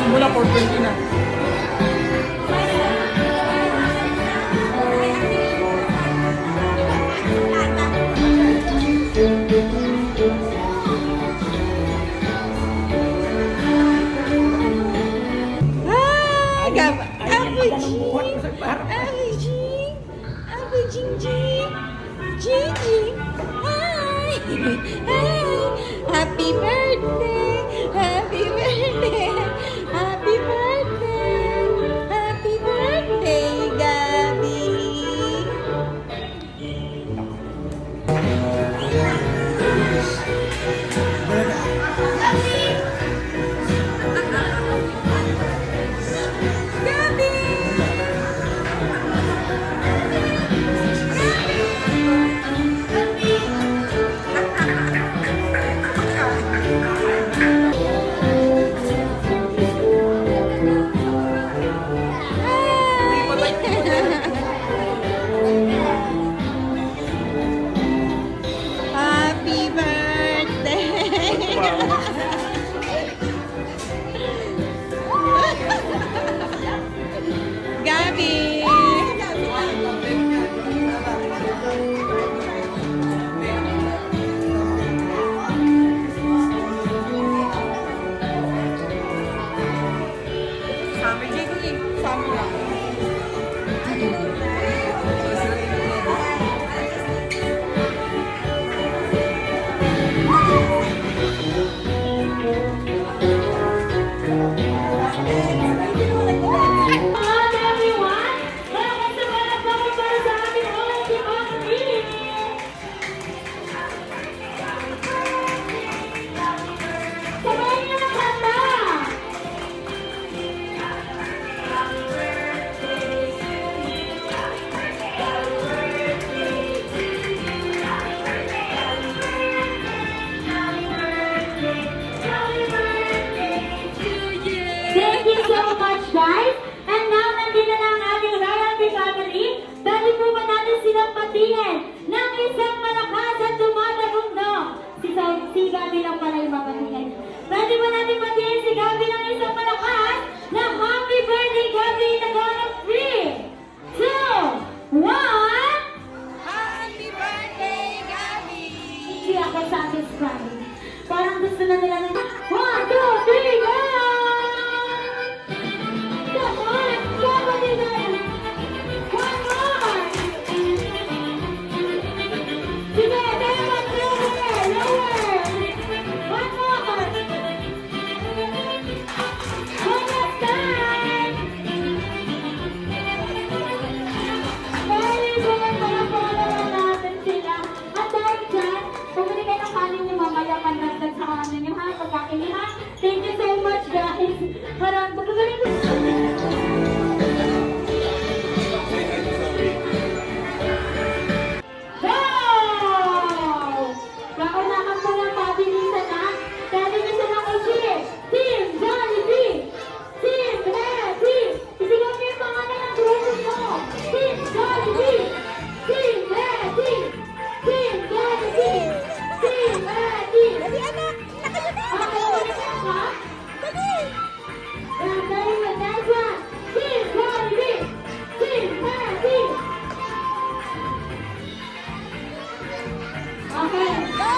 mula 420 na. Happy birthday! Happy birthday! Happy birthday! Happy birthday, Gabi! Happy birthday! Gabi! Sami Jiggy, Sami lang. Thank you so much, guys. And now, nandito na ang ating royalty family. Pwede po ba natin silang patingin ng isang malakas at tumatagundong? Si Gabi lang pala yung mapatingin. Pwede ba natin patingin si Gabi ng isang malakas na happy birthday, Gabi, in the count of 3, 2, 1. Happy birthday, Gabi! Hindi ako satisfied. Parang gusto na nila na 1, 2, 3, go! Come on! Somebody there! One more! Sige, dapat lower! Lower! One more! One last time! Very good! Pala natin sila. At dahil dyan, pumili kayo ng kanin niyo mamaya pandagdag sa kanin niyo ha, pagkain niyo ha. Thank you so much, guys. Parang pagkagaling ko. Go! Kaunahan po ng pabilisan na. Pwede niyo siya mag-cheer. Team Jollibee! Team Ready! Isigaw niyo yung pangalan ng grupo mo. Team Jollibee! Team Ready! Team Jollibee! Team Ready! Dali, anak! Nakayo na! Okay, ulit ha? Dali! Very good, nice one! Team Jollibee! Team Ready! Okay. Go!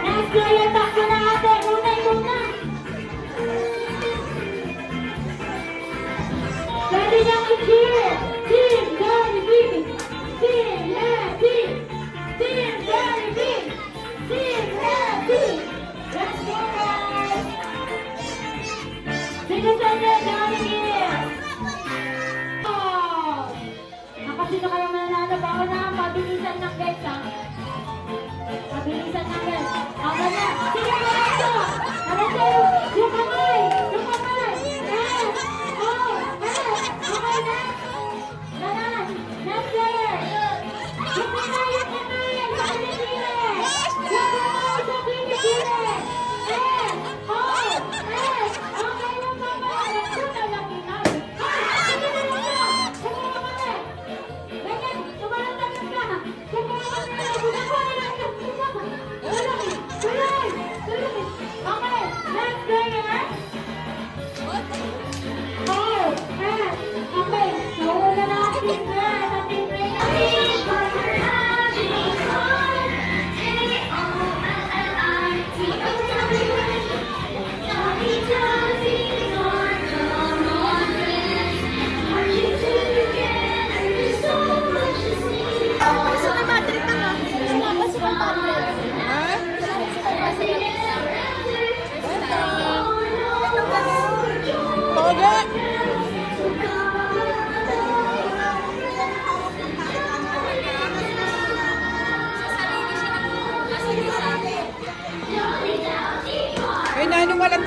Next player, takbo na ate. Unay muna. Pwede niyang i-cheer. Team Jollibee. Team Ready. Team Jollibee. Team Ready. Let's go, guys. Sino sa inyo, Jollibee? Oh! Nakasino kayo mananalo ba ako na ang pabilisan ng guys, ha? Pabilisan ng guys. Ako na. Sige, Lorenzo! Lorenzo, yung kamay! Yung kamay! Yes! Oh! Yes! Okay na? Laran! Next player! Yung kamay! Yung kamay! Sa kinikili! Yung kamay! Sa kinikili! Yes! Oh! Yes! Okay yung kamay! Ito na lang inay! Sige na lang siya! Sige na kamay! Ganyan! Tumalatag ka! Sige na kamay! Sige na kamay!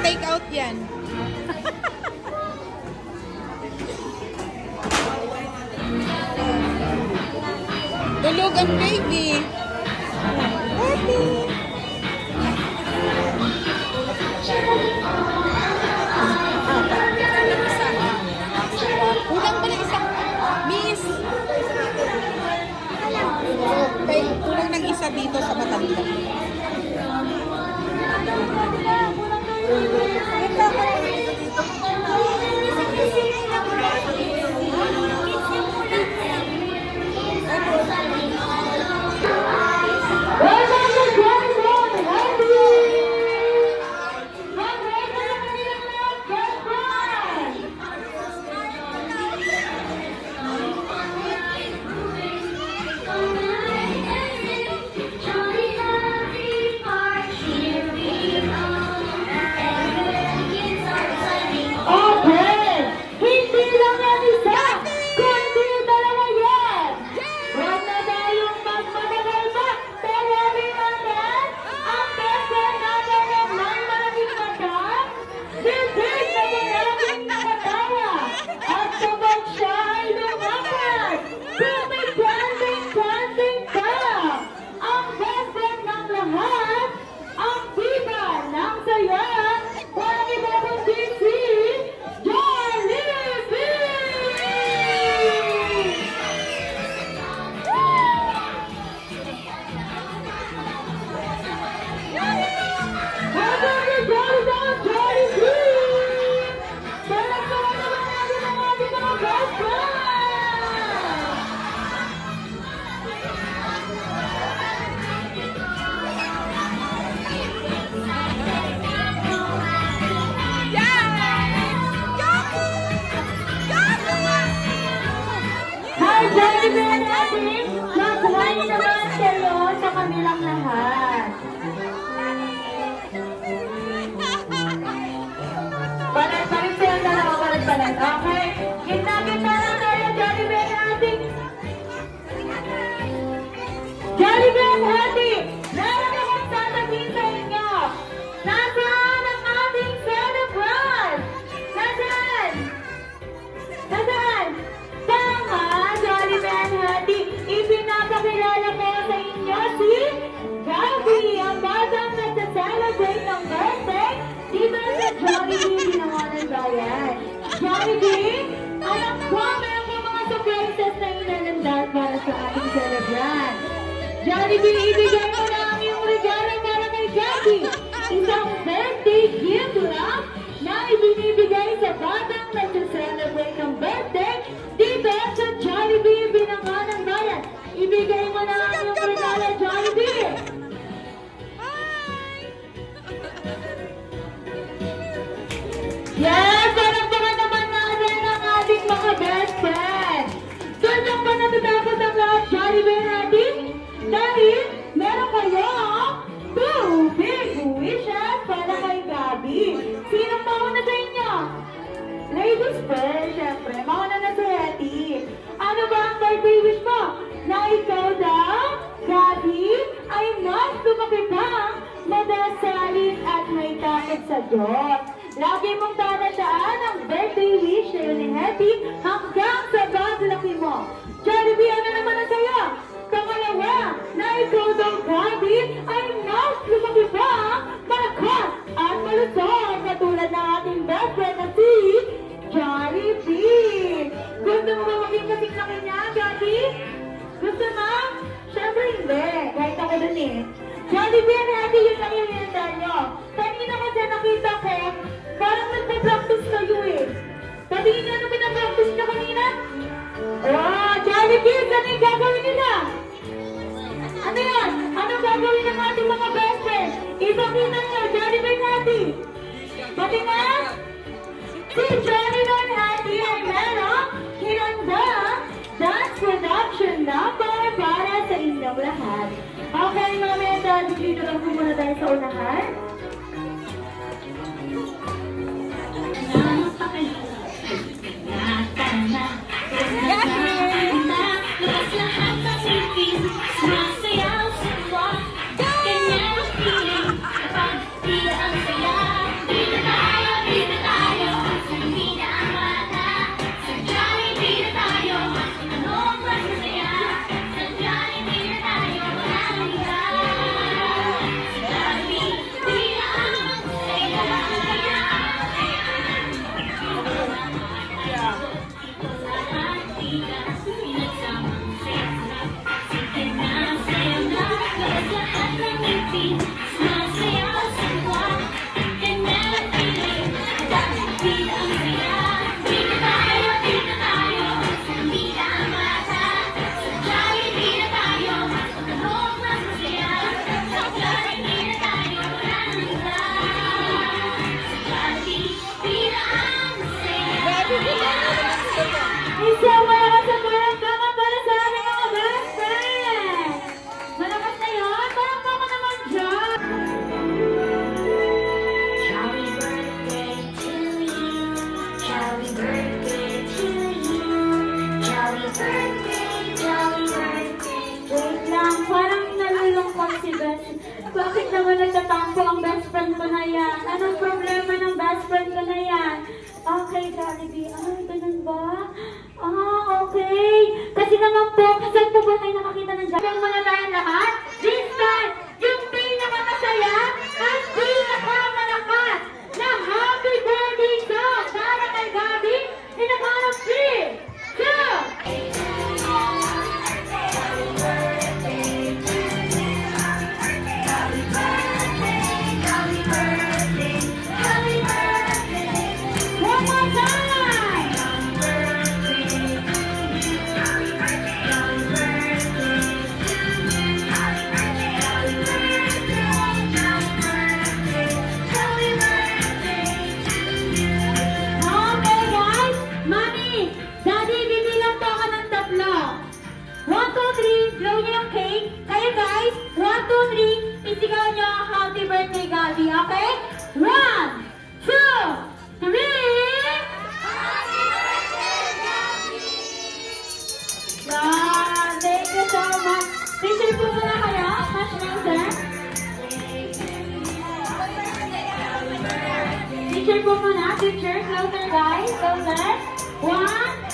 take out yan. Tulog ang baby. Happy. Kulang pala isang miss. Kulang ng isa dito sa matanda. Jollibee natin, mag-1 naman kayo sa kanilang lahat. Palit sila dalawa, palit. Okay? Kita-kita na tayo, Jollibee natin. Jollibee natin, meron akong sasabihin sa inyo. Nasaan ang ating celebrant? Nasaan? Nasaan? Tama, Jollibee natin. Ipinapakilala ko sa inyo si Gabi, ang batang nagsa-celebrate ng birthday dito sa Jollibee ginawa ng bayan. Jollibee, alam ko meron ka mga surprises na inanandaan para sa ating celebrant. Jollibee, ibigay mo na ang iyong regalo para kay Gabi. Isang birthday gift lang na ibinibigay sa batang nagsa-celebrate ng birthday dito sa Jollibee Binangan ng Bayan. Ibigay mo na ang iyong regalo, Jollibee. Yes, parang naman natin ang ating mga best friend. Doon lang ba natatapos ang lahat, Jollibee natin? Dahil meron kayo 2 big wishes para kay Gabi. Sinong mauna sa inyo? Ladies first, syempre. Mauna na si Hetty. Ano ba ang birthday wish mo? Na ikaw daw, Gabi, ay mas lumaki pang madasalin at may takot sa Diyos. Lagi mong tatandaan ang birthday wish sa'yo ni Hetty hanggang sa paglaki mo. Jollibee, ano naman ang saya? Pangalawa, na ikaw daw, Gabi, ay mas lumaki pang malakas at malusog katulad ng ating best friend na si Jollibee. Gusto mo ba maging kasing laki niya, Gabi? Gusto mo? Siyempre hindi. Kahit ako dun eh. Jollibee and Hetty, yun lang yung hinandaan nyo. Kanina kasi nakita ko, parang nagpa-practice kayo eh. Sabihin niyo ano pinapractice niyo kanina? Oh, Jollibee, saan yung gagawin nila? Ano yan? Anong gagawin ng ating mga best friends? Ipakita nyo, Jollibee and Hetty. Pati nga, si Jollibee and Hetty ay merong hinanda dance production number para sa inyong lahat. Okay, mamaya dahil dito lang po muna tayo sa unahan. Bakit naman nagtatampo ang best friend ko na yan? Anong problema ng best friend ko na yan? Okay, Jollibee. Ay, ganun ba? Okay. Kasi naman po, saan po ba kayo nakakita ng Jollibee? Ang mga tayo lahat, this time, yung pinakamasaya at pinakamalakas na happy birthday song para kay Gabi in a count of 3, 2, one more time! Okay guys, Mami, Daddy, bibilang po ako ng 3. 1, 2, 3, blow niyo yung cake. Kayo guys, 1, 2, 3, isigaw niyo ang happy birthday Gabi, okay? 1, 2, 3! Wow, thank you so much. Picture po muna kayo, Mas Sir. Picture po muna, picture, closer guys, closer. 1,